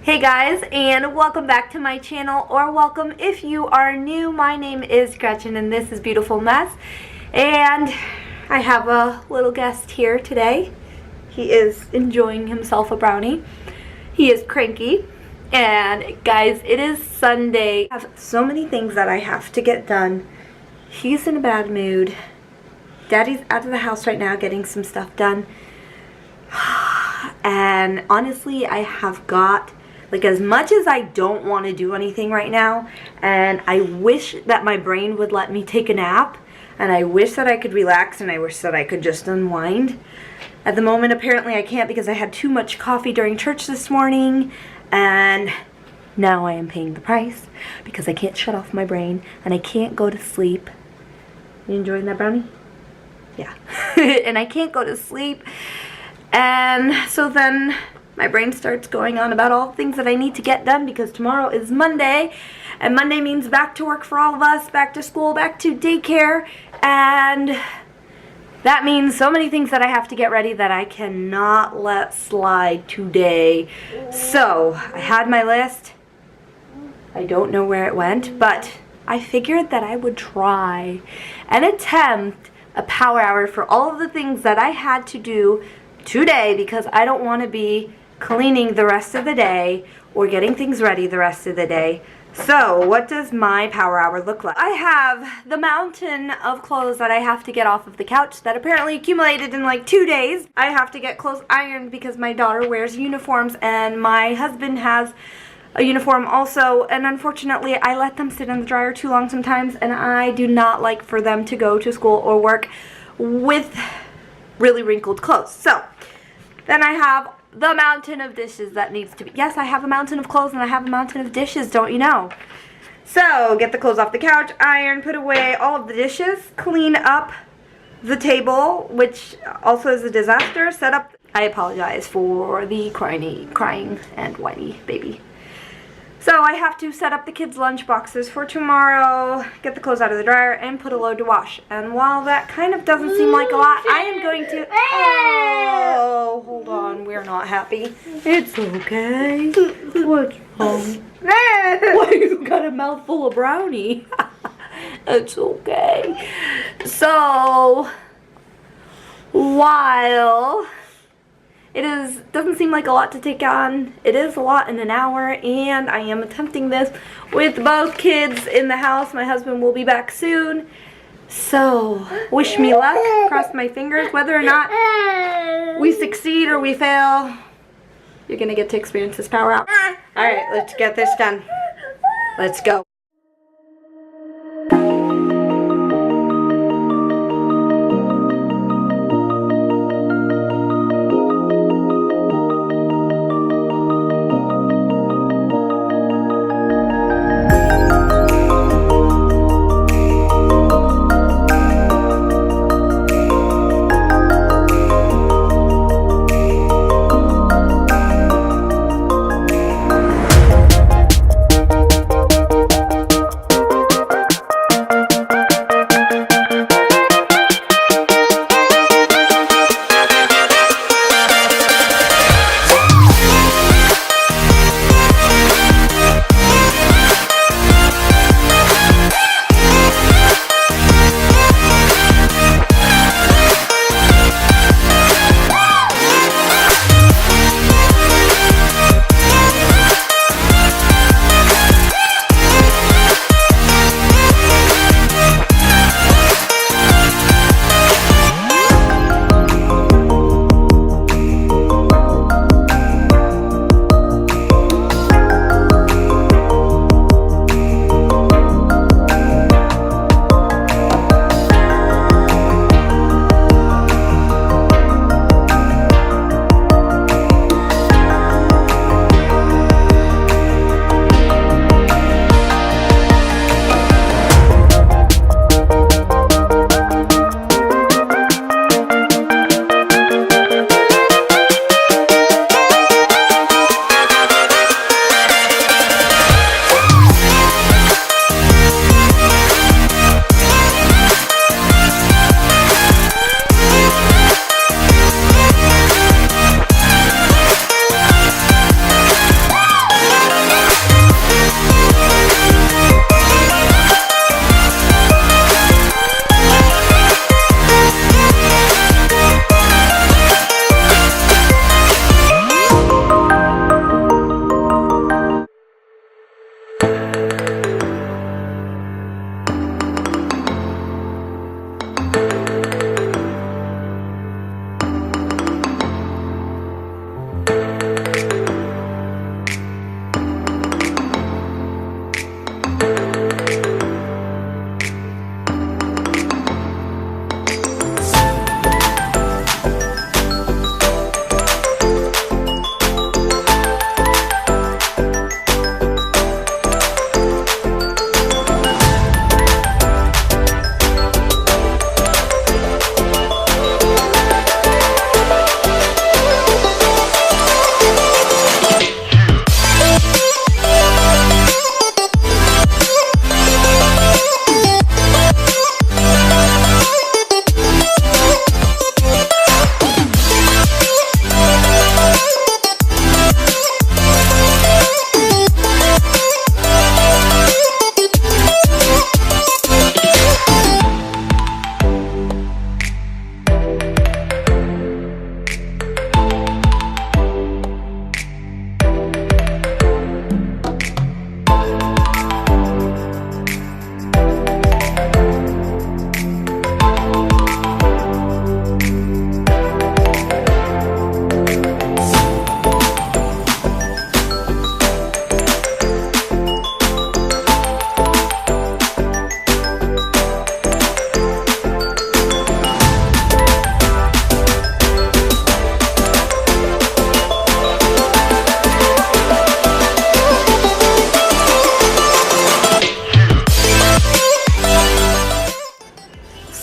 Hey guys, and welcome back to my channel, or welcome if you are new. My name is Gretchen and this is Beautiful Mess, and I have a little guest here today. He is enjoying himself a brownie. He is cranky, and guys, it is Sunday. I have so many things that I have to get done. He's in a bad mood. Daddy's out of the house right now getting some stuff done. And honestly, I have got, like, as much as I don't want to do anything right now, and I wish that my brain would let me take a nap, and I wish that I could relax, and I wish that I could just unwind. At the moment, apparently I can't because I had too much coffee during church this morning, and now I am paying the price because I can't shut off my brain, and I can't go to sleep. You enjoying that brownie? Yeah. And I can't go to sleep. And so then my brain starts going on about all the things that I need to get done because tomorrow is Monday, and Monday means back to work for all of us, back to school, back to daycare, and that means so many things that I have to get ready that I cannot let slide today. So I had my list. I don't know where it went, but I figured that I would try and attempt a power hour for all of the things that I had to do today because I don't want to be cleaning the rest of the day or getting things ready the rest of the day. So what does my power hour look like? I have the mountain of clothes that I have to get off of the couch that apparently accumulated in like 2 days. I have to get clothes ironed because my daughter wears uniforms and my husband has a uniform also, and unfortunately I let them sit in the dryer too long sometimes, and I do not like for them to go to school or work with really wrinkled clothes. So then I have the mountain of dishes that needs to be, yes, I have a mountain of clothes and I have a mountain of dishes, don't you know? So get the clothes off the couch, iron, put away all of the dishes, clean up the table, which also is a disaster, set up. I apologize for the crying and whiny baby. So I have to set up the kids' lunch boxes for tomorrow, get the clothes out of the dryer, and put a load to wash. And while that kind of doesn't seem like a lot, I am going to... Oh, hold on. We're not happy. It's okay. What's wrong? Why, you got a mouthful of brownie? It's okay. So, while doesn't seem like a lot to take on, it is a lot in an hour, and I am attempting this with both kids in the house. My husband will be back soon, so wish me luck, cross my fingers. Whether or not we succeed or we fail, you're gonna get to experience this power out. Alright, let's get this done. Let's go.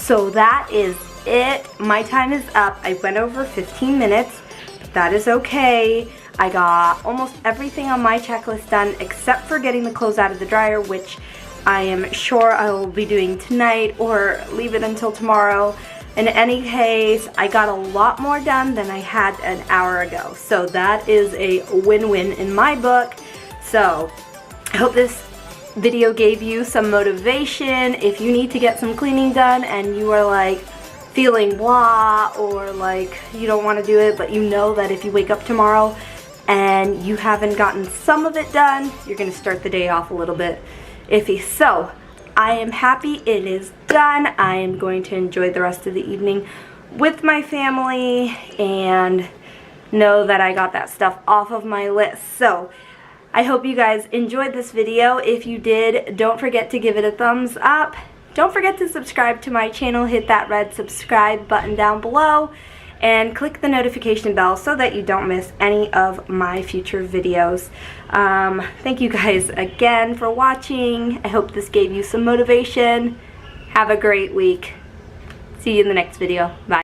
So that is it. My time is up. I went over 15 minutes, but that is okay. I got almost everything on my checklist done except for getting the clothes out of the dryer, which I am sure I will be doing tonight or leave it until tomorrow. In any case, I got a lot more done than I had an hour ago. So that is a win-win in my book. So I hope this video gave you some motivation. If you need to get some cleaning done and you are like feeling blah, or like you don't want to do it, but you know that if you wake up tomorrow and you haven't gotten some of it done, you're going to start the day off a little bit iffy. So I am happy it is done. I am going to enjoy the rest of the evening with my family and know that I got that stuff off of my list. So I hope you guys enjoyed this video. If you did, don't forget to give it a thumbs up. Don't forget to subscribe to my channel. Hit that red subscribe button down below and click the notification bell so that you don't miss any of my future videos. Thank you guys again for watching. I hope this gave you some motivation. Have a great week. See you in the next video. Bye.